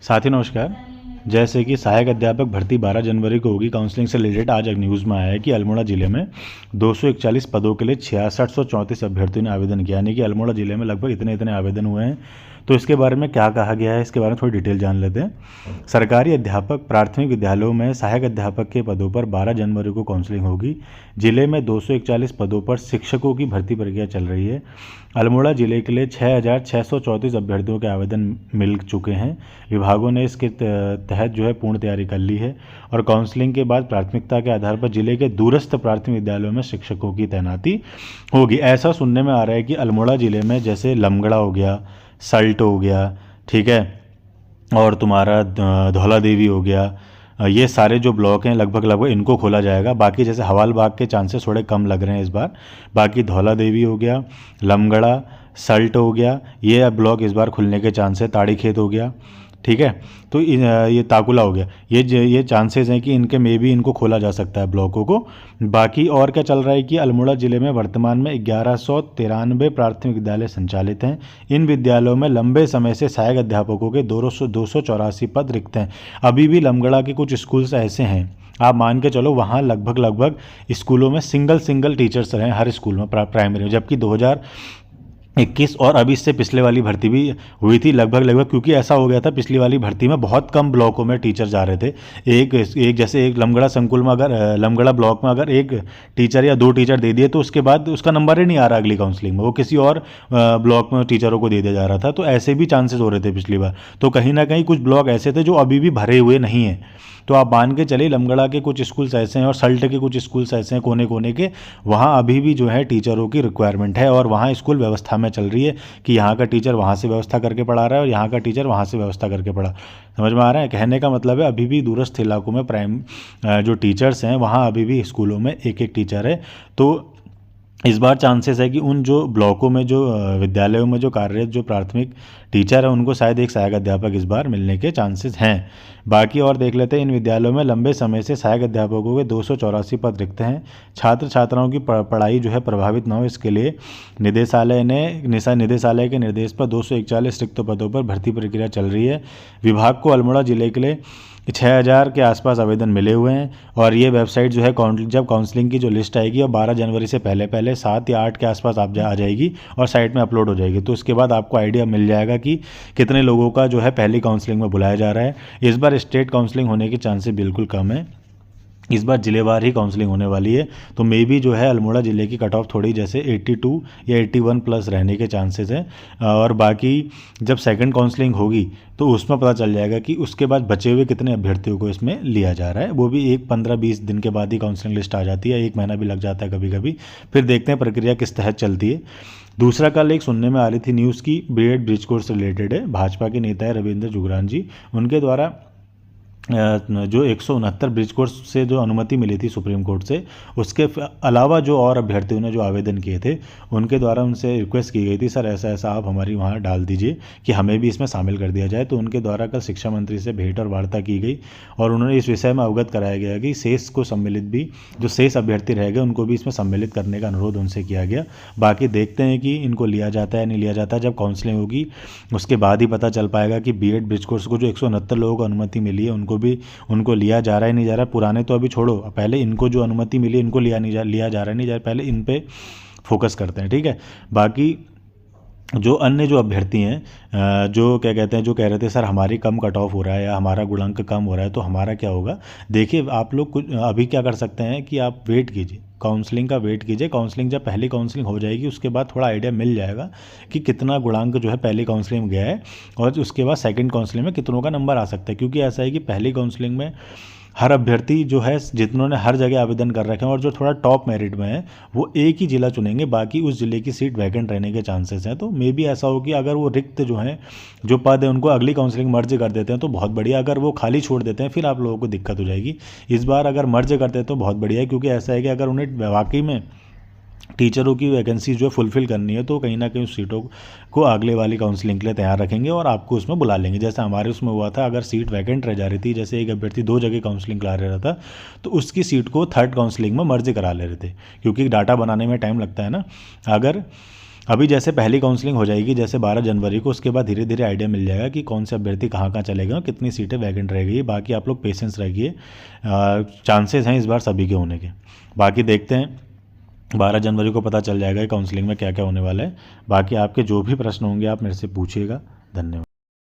साथी नमस्कार। जैसे कि सहायक अध्यापक भर्ती 12 जनवरी को होगी। काउंसलिंग से रिलेटेड आज एक न्यूज़ में आया है कि अल्मोड़ा जिले में 241 पदों के लिए 6634 अभ्यर्थियों ने आवेदन किया, यानी कि अल्मोड़ा जिले में लगभग इतने इतने आवेदन हुए हैं। तो इसके बारे में क्या कहा गया है, इसके बारे में थोड़ी डिटेल जान लेते हैं। सरकारी अध्यापक प्राथमिक विद्यालयों में सहायक अध्यापक के पदों पर 12 जनवरी को काउंसलिंग होगी। जिले में 241 पदों पर शिक्षकों की भर्ती प्रक्रिया चल रही है। अल्मोड़ा जिले के लिए 6634 अभ्यर्थियों के आवेदन मिल चुके हैं। विभागों ने इसके तहत जो है पूर्ण तैयारी कर ली है और काउंसलिंग के बाद प्राथमिकता के आधार पर जिले के दूरस्थ प्राथमिक विद्यालयों में शिक्षकों की तैनाती होगी। ऐसा सुनने में आ रहा है कि अल्मोड़ा जिले में जैसे लमगड़ा हो गया, सल्ट हो गया, ठीक है, और तुम्हारा धौला देवी हो गया, ये सारे जो ब्लॉक हैं लगभग लगभग इनको खोला जाएगा। बाकी जैसे हवालबाग के चांसेस थोड़े कम लग रहे हैं इस बार। बाकी धौला देवी हो गया, लमगड़ा, सल्ट हो गया, ये ब्लॉक इस बार खुलने के चांस है। ताड़ी खेत हो गया, ठीक है, तो ये ताकुला हो गया, ये चांसेस हैं कि इनके में भी इनको खोला जा सकता है ब्लॉकों को। बाकी और क्या चल रहा है कि अल्मोड़ा ज़िले में वर्तमान में 1193 प्राथमिक विद्यालय संचालित हैं। इन विद्यालयों में लंबे समय से सहायक अध्यापकों के 284 पद रिक्त हैं। अभी भी लमगड़ा के कुछ स्कूल्स ऐसे हैं, आप मान के चलो वहाँ लगभग लगभग स्कूलों में सिंगल टीचर्स रहे हर स्कूल में प्राइमरी में, जबकि 2021 और अभी इससे पिछले वाली भर्ती भी हुई थी लगभग, क्योंकि ऐसा हो गया था पिछली वाली भर्ती में बहुत कम ब्लॉकों में टीचर जा रहे थे। एक जैसे एक लमगड़ा संकुल में अगर लमगड़ा ब्लॉक में अगर एक टीचर या दो टीचर दे दिए तो उसके बाद उसका नंबर ही नहीं आ रहा अगली काउंसलिंग में, वो किसी और ब्लॉक में टीचरों को दे दिया जा रहा था। तो ऐसे भी चांसेस हो रहे थे पिछली बार। तो कहीं ना कहीं कुछ ब्लॉक ऐसे थे जो अभी भी भरे हुए नहीं हैं। तो आप मान के चलिए लमगड़ा के कुछ स्कूल्स ऐसे हैं और सल्ट के कुछ स्कूल्स ऐसे हैं कोने कोने के, वहाँ अभी भी जो है टीचरों की रिक्वायरमेंट है और वहाँ स्कूल व्यवस्था में चल रही है कि यहाँ का टीचर वहाँ से व्यवस्था करके पढ़ा रहा है और यहाँ का टीचर वहाँ से व्यवस्था करके पढ़ा। समझ में आ रहा है? कहने का मतलब है अभी भी दूरस्थ इलाकों में जो टीचर्स हैं वहाँ अभी भी स्कूलों में एक एक टीचर है। तो इस बार चांसेस है कि उन जो ब्लॉकों में जो विद्यालयों में जो कार्यरत जो प्राथमिक टीचर है उनको शायद एक सहायक अध्यापक इस बार मिलने के चांसेस हैं। बाकी और देख लेते हैं। इन विद्यालयों में लंबे समय से सहायक अध्यापकों के 284 पद रिक्त हैं। छात्र छात्राओं की पढ़ाई जो है प्रभावित न हो इसके लिए निदेशालय के निर्देश पर 241 रिक्त पदों पर भर्ती प्रक्रिया चल रही है। विभाग को अल्मोड़ा जिले के लिए 6000 के आसपास आवेदन मिले हुए हैं और ये वेबसाइट जो है जब काउंसलिंग की जो लिस्ट आएगी और 12 जनवरी से पहले 7 या 8 के आसपास आप आ जाएगी और साइट में अपलोड हो जाएगी। तो उसके बाद आपको आइडिया मिल जाएगा कि कितने लोगों का जो है पहली काउंसलिंग में बुलाया जा रहा है। इस बार स्टेट काउंसलिंग होने के चांसेस बिल्कुल कम है, इस बार जिलेवार ही काउंसलिंग होने वाली है। तो मे भी जो है अल्मोड़ा ज़िले की कट ऑफ थोड़ी जैसे 82 या 81 प्लस रहने के चांसेस हैं। और बाकी जब सेकंड काउंसलिंग होगी तो उसमें पता चल जाएगा कि उसके बाद बचे हुए कितने अभ्यर्थियों को इसमें लिया जा रहा है। वो भी एक 15-20 दिन के बाद ही काउंसलिंग लिस्ट आ जाती है, 1 महीना भी लग जाता है कभी कभी। फिर देखते हैं प्रक्रिया किस तहत चलती है। दूसरा कल एक सुनने में आ रही थी न्यूज़ की बीएड ब्रिज कोर्स से रिलेटेड है। भाजपा के नेता है रविंद्र जुगरान जी, उनके द्वारा जो 169 ब्रिज कोर्स से जो अनुमति मिली थी सुप्रीम कोर्ट से, उसके अलावा जो और अभ्यर्थियों ने जो आवेदन किए थे उनके द्वारा उनसे रिक्वेस्ट की गई थी सर ऐसा ऐसा आप हमारी वहाँ डाल दीजिए कि हमें भी इसमें शामिल कर दिया जाए। तो उनके द्वारा कल शिक्षा मंत्री से भेंट और वार्ता की गई और उन्होंने इस विषय में अवगत कराया गया कि शेष को सम्मिलित भी जो शेष अभ्यर्थी रह गए उनको भी इसमें सम्मिलित करने का अनुरोध उनसे किया गया। बाकी देखते हैं कि इनको लिया जाता है नहीं लिया जाता। जब काउंसलिंग होगी उसके बाद ही पता चल पाएगा कि बीएड ब्रिज कोर्स को जो 169 लोगों को अनुमति मिली है उनको लिया जा रहा है नहीं जा रहा है। पुराने तो अभी छोड़ो, पहले इनको जो अनुमति मिली इनको लिया जा रहा है नहीं जा रहा है, पहले इन पे फोकस करते हैं, ठीक है। बाकी जो अन्य जो अभ्यर्थी हैं जो क्या कहते हैं जो कह रहे थे सर हमारी कम कट ऑफ हो रहा है या हमारा गुणांक कम हो रहा है तो हमारा क्या होगा। देखिए आप लोग कुछ अभी क्या कर सकते हैं कि आप वेट कीजिए, काउंसलिंग का वेट कीजिए। काउंसलिंग जब पहली काउंसलिंग हो जाएगी उसके बाद थोड़ा आइडिया मिल जाएगा कि कितना गुणांक जो है पहली काउंसलिंग में गया है और उसके बाद सेकंड काउंसलिंग में कितनों का नंबर आ सकता है। क्योंकि ऐसा है कि पहली काउंसलिंग में हर अभ्यर्थी जो है जिन्होंने हर जगह आवेदन कर रखे हैं और जो थोड़ा टॉप मेरिट में है वो एक ही ज़िला चुनेंगे, बाकी उस ज़िले की सीट वैकेंट रहने के चांसेस हैं। तो मे भी ऐसा हो कि अगर वो रिक्त जो हैं जो पद है उनको अगली काउंसलिंग मर्ज कर देते हैं तो बहुत बढ़िया, अगर वो खाली छोड़ देते हैं फिर आप लोगों को दिक्कत हो जाएगी। इस बार अगर मर्ज करते हैं तो बहुत बढ़िया है, क्योंकि ऐसा है कि अगर उन्हें वाकई में टीचरों की वैकेंसी जो है फुलफ़िल करनी है तो कहीं ना कहीं उस सीटों को अगले वाली काउंसलिंग के लिए तैयार रखेंगे और आपको उसमें बुला लेंगे। जैसे हमारे उसमें हुआ था, अगर सीट वैकेंट रह जा रही थी, जैसे एक अभ्यर्थी 2 जगह काउंसलिंग करा रहा था तो उसकी सीट को थर्ड काउंसलिंग में मर्ज करा ले रहे थे, क्योंकि डाटा बनाने में टाइम लगता है ना। अगर अभी जैसे पहली काउंसलिंग हो जाएगी जैसे 12 जनवरी को, उसके बाद धीरे धीरे आइडिया मिल जाएगा कि कौन से अभ्यर्थी कहाँ कहाँ चलेगा और कितनी सीटें वैकेंट रहेगी। बाकी आप लोग पेशेंस रखिए, चांसेस हैं इस बार सभी के होने के। बाकी देखते हैं 12 जनवरी को पता चल जाएगा काउंसलिंग में क्या क्या होने वाला है। बाकी आपके जो भी प्रश्न होंगे आप मेरे से पूछिएगा। धन्यवाद।